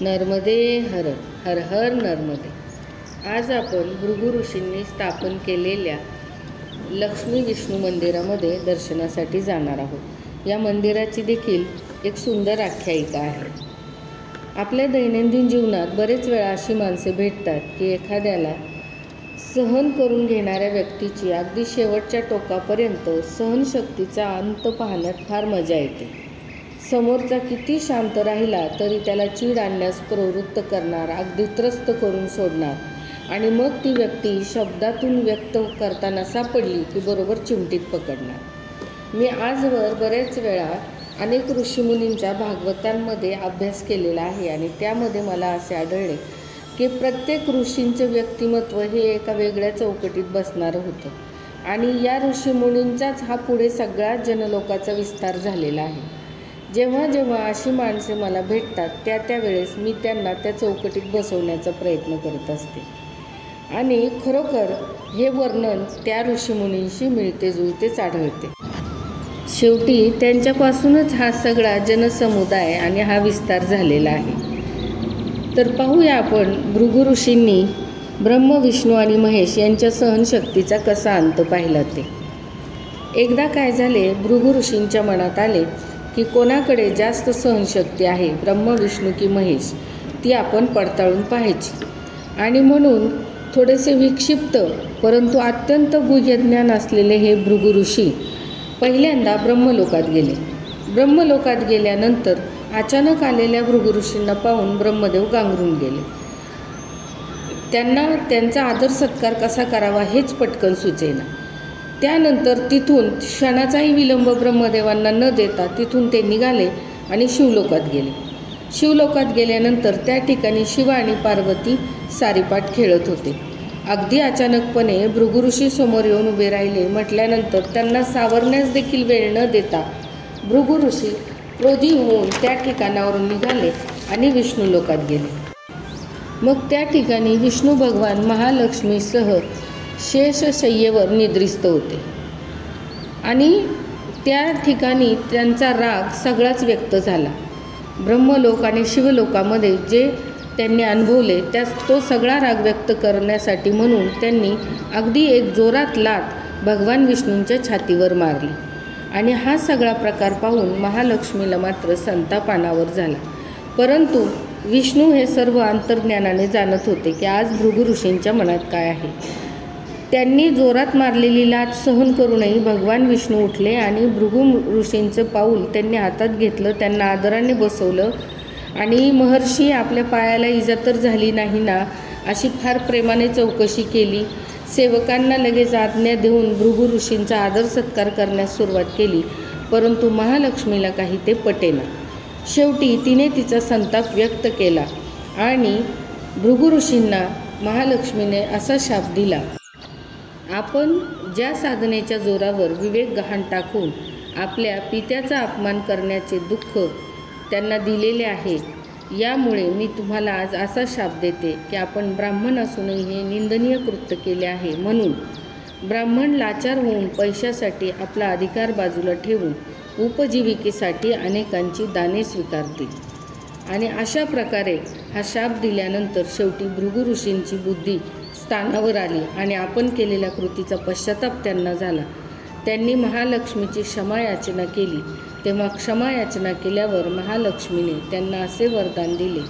नर्मदे हर हर हर नर्मदे। आज आपण भृगु ऋषींनी स्थापन केलेल्या लक्ष्मी विष्णू मंदिरामध्ये दर्शनासाठी जाणार आहोत। या मंदिराची देखील एक सुंदर आख्यायिका आहे। आपल्या दैनंदिन जीवनात बरेच वेळा अशी माणसे भेटतात की एखाद्याला सहन करून घेणाऱ्या व्यक्तीची अगदी शेवटच्या टोकापर्यंत सहनशक्तीचा अंत पाहण्यात फार मजा येते। समोरचा किती शांत राहिला तरी त्याला चीड आणण्यास प्रवृत्त करणार, अगदी त्रस्त करून सोडणार आणि मग ती व्यक्ती शब्दातून व्यक्त करताना सापडली की बरोबर चिमटीत पकडणार। मी आजवर बरेच वेळा अनेक ऋषीमुनींच्या भागवतांमध्ये अभ्यास केलेला आहे आणि त्यामध्ये मला असे आढळले की प्रत्येक ऋषींचे व्यक्तिमत्व हे एका वेगळ्या चौकटीत बसणारं होतं आणि या ऋषीमुनींचाच हा पुढे सगळ्या जनलोकाचा विस्तार झालेला आहे। जेव्हा जेव्हा अशी माणसे मला भेटतात त्यावेळेस मी त्यांना त्या चौकटीत बसवण्याचा प्रयत्न करत असते आणि खरोखर हे वर्णन त्या ऋषीमुनींशी मिळते जुळतेच आढळते। शेवटी त्यांच्यापासूनच हा सगळा जनसमुदाय आणि हा विस्तार झालेला आहे। तर पाहूया आपण भृगु ऋषींनी ब्रह्म, विष्णू आणि महेश यांच्या सहनशक्तीचा कसा अंत पाहिला ते। एकदा काय झाले, भृगु ऋषींच्या मनात आले की कोणाकडे जास्त सहनशक्ती आहे, ब्रह्म, विष्णू की महेश, ती आपण पडताळून पाहायची। आणि म्हणून थोडेसे विक्षिप्त परंतु अत्यंत गुह्यज्ञान असलेले हे भृगु ऋषी पहिल्यांदा ब्रह्मलोकात गेले। ब्रह्मलोकात गेल्यानंतर अचानक आलेल्या भृगु ऋषींना पाहून ब्रह्मदेव गांगरून गेले। त्यांना त्यांचा आदर सत्कार कसा करावा हेच पटकन सुचेना। त्यानंतर तिथून क्षणाचाही विलंब ब्रह्मदेवांना न देता तिथून ते निघाले आणि शिवलोकात गेले। शिवलोकात गेल्यानंतर त्या ठिकाणी शिव आणि पार्वती सारीपाट खेळत होते। अगदी अचानकपणे भृगु ऋषी समोर येऊन उभे राहिले म्हटल्यानंतर त्यांना सावरण्यास देखील वेळ न देता भृगु ऋषी क्रोधी होऊन त्या ठिकाणावरून निघाले आणि विष्णू लोकात गेले। मग त्या ठिकाणी विष्णू भगवान महालक्ष्मीसह शेषशय्येवर निद्रिस्त होते आणि त्या ठिकाणी त्यांचा राग सगळाच व्यक्त झाला। ब्रह्मलोक आणि शिवलोकामध्ये जे त्यांनी अनुभवले तो सगळा राग व्यक्त करण्यासाठी म्हणून त्यांनी अगदी एक जोरात लाथ भगवान विष्णूंच्या छातीवर मारली आणि हा सगळा प्रकार पाहून महालक्ष्मीला मात्र संताप अनावर झाला। परंतु विष्णू हे सर्व अंतर्ज्ञानाने जाणत होते की आज भृगु ऋषींच्या मनात काय आहे। त्यांनी जोरात मारलेली लाथ सहन करूनही भगवान विष्णू उठले आणि भृगु ऋषींचं पाऊल त्यांनी हातात घेतलं, त्यांना आदराने बसवलं आणि महर्षी आपल्या पायाला इजा तर झाली नाही ना अशी फार प्रेमाने चौकशी केली। सेवकांना लगेच आज्ञा देऊन भृगु ऋषींचा आदर सत्कार करण्यास सुरुवात केली, परंतु महालक्ष्मीला काही ते पटेना। शेवटी तिने तिचा संताप व्यक्त केला आणि भृगु ऋषींना महालक्ष्मीने असा शाप दिला, आपण ज्या साधनेच्या जोरावर विवेक गहाण टाकून आपल्या पित्याचा अपमान करण्याचे दुःख त्यांना दिलेले आहे, यामुळे मी तुम्हाला आज असा शाप देते की आपण ब्राह्मण असूनही हे निंदनीय कृत्य केले आहे। म्हणून ब्राह्मण लाचार होऊन पैशासाठी आपला अधिकार बाजूला ठेवून उपजीविकेसाठी अनेकांची दाने स्वीकारतील। आणि अशा प्रकारे हा शाप दिल्यानंतर शेवटी भृगु ऋषींची बुद्धी स्थानावर आली आणि आपण केलेल्या कृतीचा पश्चाताप त्यांना झाला। त्यांनी महालक्ष्मीची क्षमायाचना केली। तेव्हा क्षमायाचना केल्यावर महालक्ष्मीने त्यांना असे वरदान दिले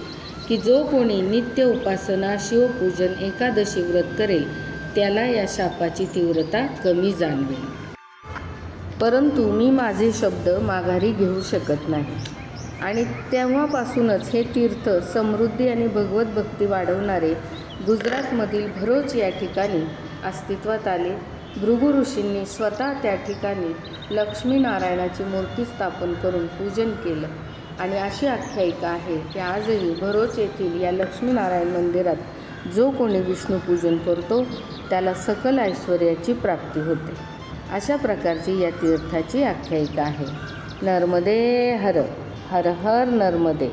की जो कोणी नित्य उपासना, शिवपूजन, एकादशी व्रत करेल त्याला या शापाची तीव्रता कमी जाणवेल। परंतु मी माझे शब्द माघारी घेऊ शकत नाही आणि तेव्हापासूनच हे तीर्थ समृद्धी आणि भगवत भक्ती वाढवणारे गुजरातमधील भरोच या ठिकाणी अस्तित्वात आले। भृगु ऋषींनी स्वतः त्या ठिकाणी लक्ष्मीनारायणाची मूर्ती स्थापन करून पूजन केलं आणि अशी आख्यायिका आहे की आजही भरोच येथील या लक्ष्मीनारायण मंदिरात जो कोणी विष्णू पूजन करतो त्याला सकल ऐश्वर्याची प्राप्ती होते। अशा प्रकारची या तीर्थाची आख्यायिका आहे। नर्मदे हर हर हर नर्मदे।